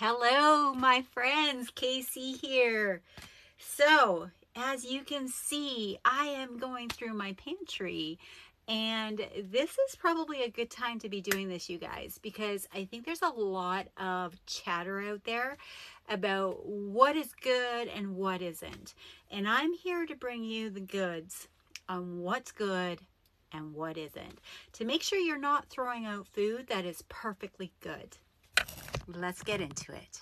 Hello, my friends, Casey here. So, as you can see, I am going through my pantry, and this is probably a good time to be doing this, you guys, because I think there's a lot of chatter out there about what is good and what isn't. And I'm here to bring you the goods on what's good and what isn't, to make sure you're not throwing out food that is perfectly good. Let's get into it.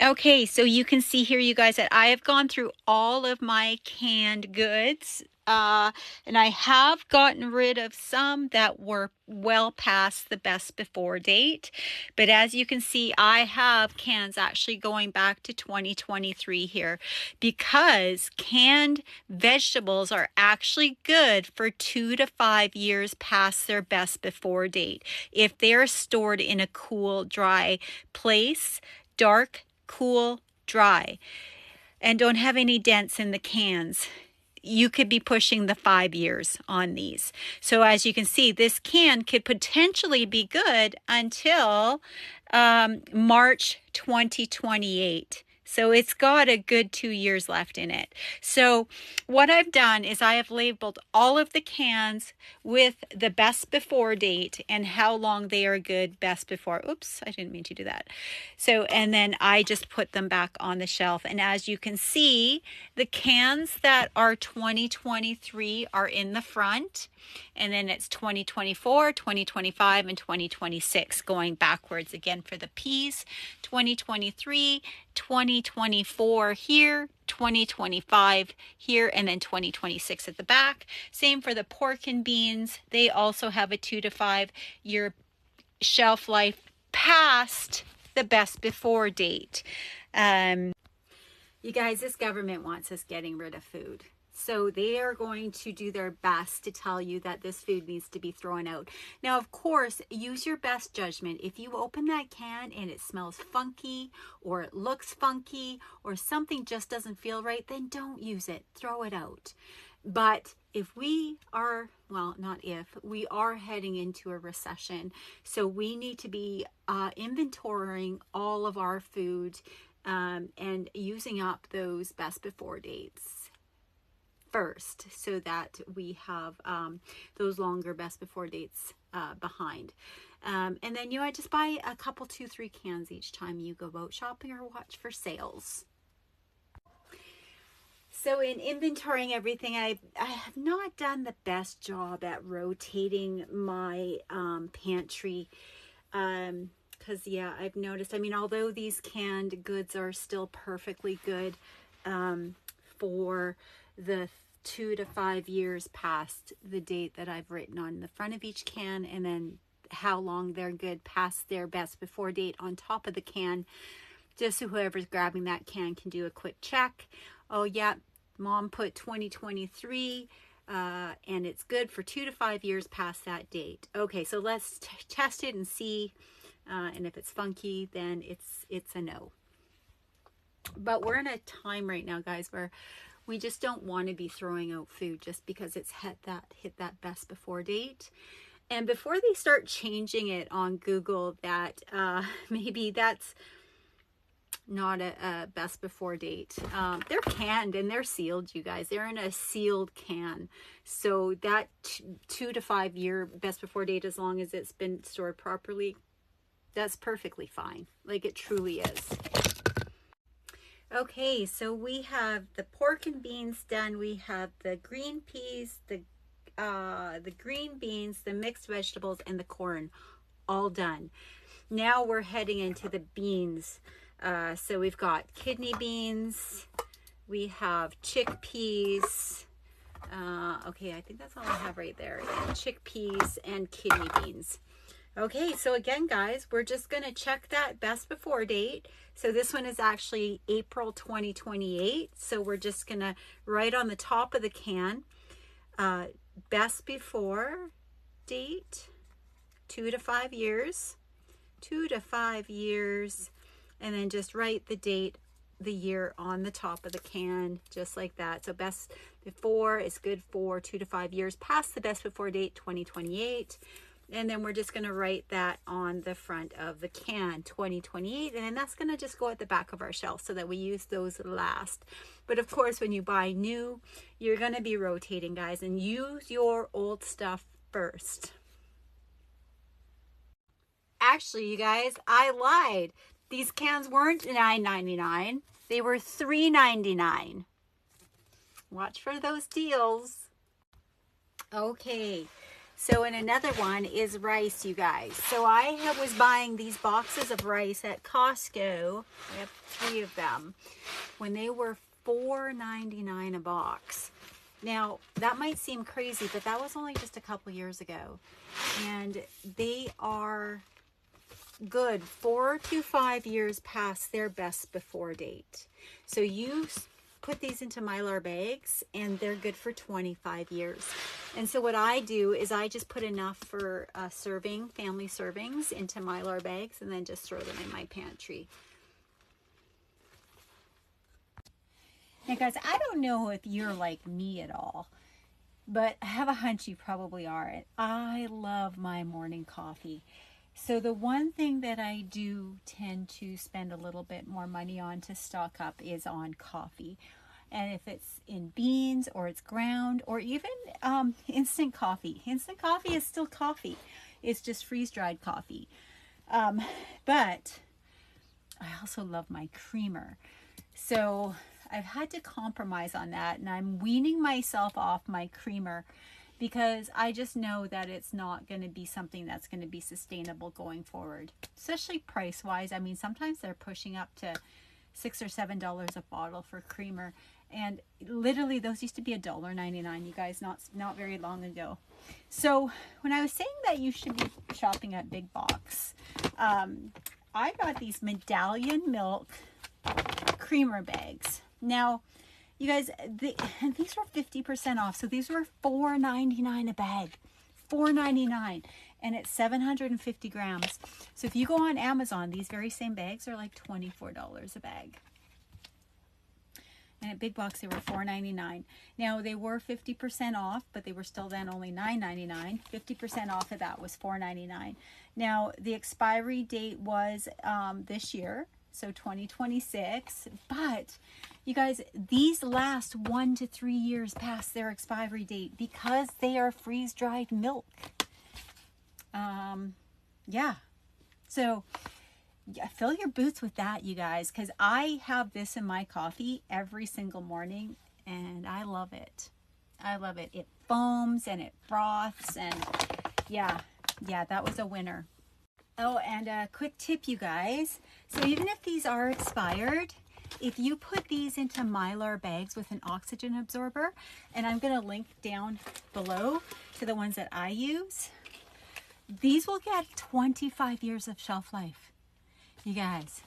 Okay, so you can see here, you guys, that I have gone through all of my canned goods, and I have gotten rid of some that were well past the best before date. But as you can see, I have cans actually going back to 2023 here, because canned vegetables are actually good for 2 to 5 years past their best before date if they're stored in a cool, dry place, dark, cool, dry, and don't have any dents in the cans. You could be pushing the 5 years on these. So as you can see, this can could potentially be good until March 2028. So it's got a good 2 years left in it. So what I've done is I have labeled all of the cans with the best before date and how long they are good best before. Oops, I didn't mean to do that. So, and then I just put them back on the shelf. And as you can see, the cans that are 2023 are in the front. And then it's 2024, 2025, and 2026 going backwards again for the peas. 2023, 2024 here, 2025 here, and then 2026 at the back. Same for the pork and beans. They also have a 2 to 5 year shelf life past the best before date. You guys, this government wants us getting rid of food. So they are going to do their best to tell you that this food needs to be thrown out. Now, of course, use your best judgment. If you open that can and it smells funky or it looks funky or something just doesn't feel right, then don't use it. Throw it out. But if we are, well, not if, we are heading into a recession. So we need to be inventorying all of our food and using up those best before dates first, so that we have those longer best before dates behind. And then, you know, I just buy a couple, 2-3 cans each time you go out shopping or watch for sales. So in inventorying everything, I have not done the best job at rotating my pantry. Because, yeah, I've noticed, I mean, although these canned goods are still perfectly good for the 2 to 5 years past the date that I've written on the front of each can, and then how long they're good past their best before date on top of the can, just so whoever's grabbing that can do a quick check. Oh yeah, mom put 2023 and it's good for 2 to 5 years past that date. Okay, so let's test it and see, and if it's funky, then it's a no. But we're in a time right now, guys, where we just don't want to be throwing out food just because it's hit that best before date. And before they start changing it on Google that maybe that's not a best before date. They're canned and they're sealed, you guys. They're in a sealed can. So that 2 to 5 year best before date, as long as it's been stored properly, that's perfectly fine. Like, it truly is. Okay, so we have the pork and beans done. We have the green peas, the green beans, the mixed vegetables, and the corn all done. Now we're heading into the beans. So we've got kidney beans, we have chickpeas. Okay, I think that's all I have right there. Chickpeas and kidney beans. Okay, so again, guys, we're just going to check that best before date. So this one is actually April 2028. So we're just going to write on the top of the can, best before date, 2 to 5 years, 2 to 5 years, and then just write the date, the year on the top of the can, just like that. So best before is good for 2 to 5 years past the best before date, 2028. And then we're just going to write that on the front of the can, 2028. And then that's going to just go at the back of our shelf so that we use those last. But of course, when you buy new, you're going to be rotating, guys, and use your old stuff first. Actually, you guys, I lied. These cans weren't $9.99. They were $3.99. Watch for those deals. Okay. So, and another one is rice, you guys. So I was buying these boxes of rice at Costco. I have 3 of them. When they were $4.99 a box. Now, that might seem crazy, but that was only just a couple years ago. And they are good 4 to 5 years past their best before date. So you put these into Mylar bags and they're good for 25 years. And so what I do is I just put enough for family servings into Mylar bags and then just throw them in my pantry. Now guys, I don't know if you're like me at all, but I have a hunch you probably are. I love my morning coffee. So the one thing that I do tend to spend a little bit more money on to stock up is on coffee. And if it's in beans or it's ground or even instant coffee. Instant coffee is still coffee. It's just freeze-dried coffee. But I also love my creamer. So I've had to compromise on that, and I'm weaning myself off my creamer because I just know that it's not going to be something that's going to be sustainable going forward, especially price-wise. I mean, sometimes they're pushing up to $6 or $7 a bottle for creamer, and literally those used to be $1.99, you guys, not very long ago. So when I was saying that you should be shopping at big box, I got these Medallion Milk creamer bags. Now, you guys, these were 50% off. So these were $4.99 a bag. $4.99. And it's 750 grams. So if you go on Amazon, these very same bags are like $24 a bag. And at Big Box, they were $4.99. Now, they were 50% off, but they were still then only $9.99. 50% off of that was $4.99. Now, the expiry date was this year, so 2026. But you guys, these last 1 to 3 years past their expiry date because they are freeze-dried milk. Yeah. So yeah, fill your boots with that, you guys, because I have this in my coffee every single morning and I love it. I love it. It foams and it froths, and yeah, that was a winner. Oh, and a quick tip, you guys. So even if these are expired, if you put these into Mylar bags with an oxygen absorber, and I'm going to link down below to the ones that I use, these will get 25 years of shelf life. You guys,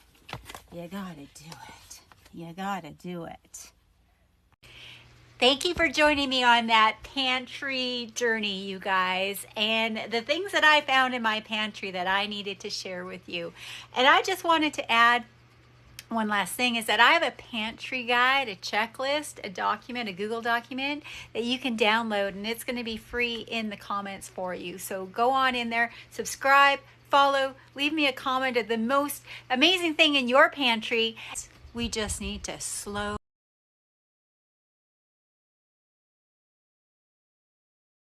you gotta do it. You gotta do it. Thank you for joining me on that pantry journey, you guys, and the things that I found in my pantry that I needed to share with you. And I just wanted to add one last thing, is that I have a pantry guide, a checklist, a document, a Google document that you can download, and it's going to be free in the comments for you. So go on in there, subscribe, follow, leave me a comment of the most amazing thing in your pantry. We just need to slow